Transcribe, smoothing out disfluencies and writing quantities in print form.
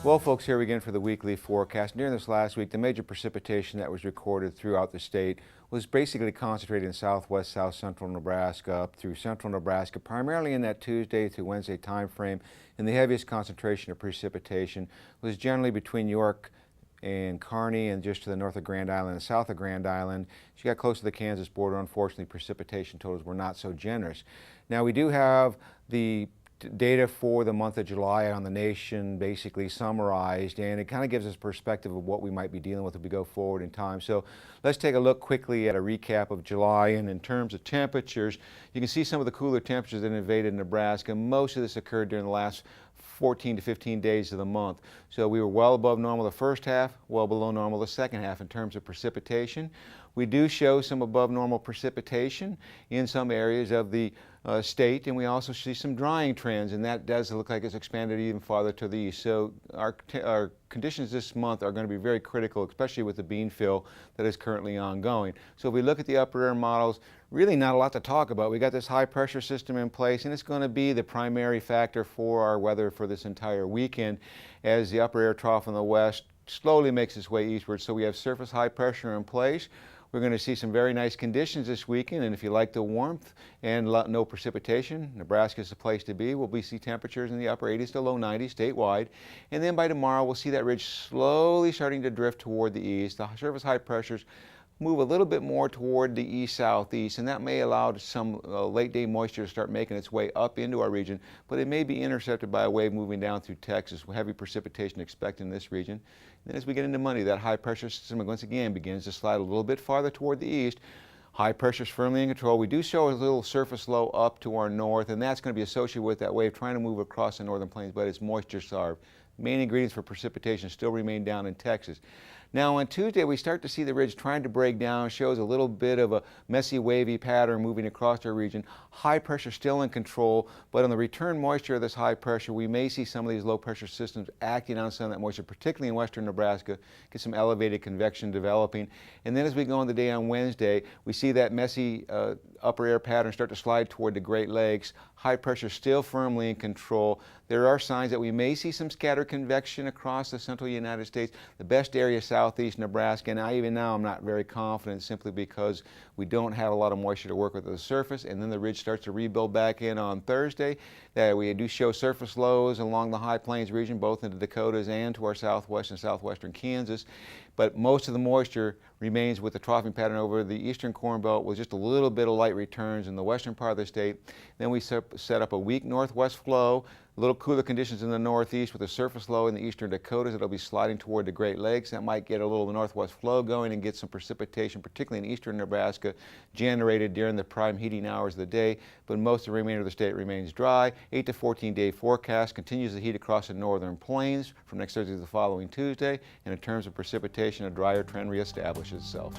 Well, folks, here we again for the weekly forecast. During this last week, the major precipitation that was recorded throughout the state was basically concentrated in southwest, south central Nebraska up through central Nebraska, primarily in that Tuesday through Wednesday time frame. And the heaviest concentration of precipitation was generally between York and Kearney and just to the north of Grand Island and south of Grand Island. As you got close to the Kansas border, unfortunately, precipitation totals were not so generous. Now, we do have the data for the month of July on the nation basically summarized, and it kind of gives us perspective of what we might be dealing with as we go forward in time. So let's take a look quickly at a recap of July. And in terms of temperatures, you can see some of the cooler temperatures that invaded Nebraska. Most of this occurred during the last 14 to 15 days of the month. So we were well above normal the first half, well below normal the second half in terms of precipitation. We do show some above normal precipitation in some areas of the state, and we also see some drying trends, and that does look like it's expanded even farther to the east. So our conditions this month are going to be very critical, especially with the bean fill that is currently ongoing. So if we look at the upper air models, really not a lot to talk about. We got this high pressure system in place, and it's going to be the primary factor for our weather for this entire weekend as the upper air trough in the west slowly makes its way eastward. So we have surface high pressure in place. We're going to see some very nice conditions this weekend, and if you like the warmth and no precipitation, Nebraska is the place to be. We'll see temperatures in the upper 80s to low 90s statewide, and then by tomorrow we'll see that ridge slowly starting to drift toward the east. The surface high pressures move a little bit more toward the east-southeast, and that may allow some late-day moisture to start making its way up into our region, but it may be intercepted by a wave moving down through Texas. Heavy precipitation expected in this region. And then as we get into Monday, that high-pressure system once again begins to slide a little bit farther toward the east. High pressure is firmly in control. We do show a little surface low up to our north, and that's going to be associated with that wave trying to move across the northern plains, but it's moisture-starved. Main ingredients for precipitation still remain down in Texas. Now on Tuesday, we start to see the ridge trying to break down, shows a little bit of a messy wavy pattern moving across our region. High pressure still in control, but on the return moisture of this high pressure, we may see some of these low pressure systems acting on some of that moisture, particularly in western Nebraska, get some elevated convection developing. And then as we go on the day on Wednesday, we see that messy upper air pattern start to slide toward the Great Lakes. High pressure still firmly in control. There are signs that we may see some scattered convection across the central United States. The best area southeast Nebraska, and even now I'm not very confident simply because we don't have a lot of moisture to work with at the surface, and then the ridge starts to rebuild back in on Thursday. We do show surface lows along the high plains region, both in the Dakotas and to our southwest and southwestern Kansas. But most of the moisture remains with the troughing pattern over the eastern Corn Belt with just a little bit of light returns in the western part of the state. Then we set up a weak northwest flow, a little cooler conditions in the northeast with a surface low in the eastern Dakotas. It'll be sliding toward the Great Lakes. That might get a little northwest flow going and get some precipitation, particularly in eastern Nebraska, generated during the prime heating hours of the day. But most of the remainder of the state remains dry. 8 to 14 day forecast continues the heat across the northern plains from next Thursday to the following Tuesday. And in terms of precipitation, a drier trend reestablishes itself.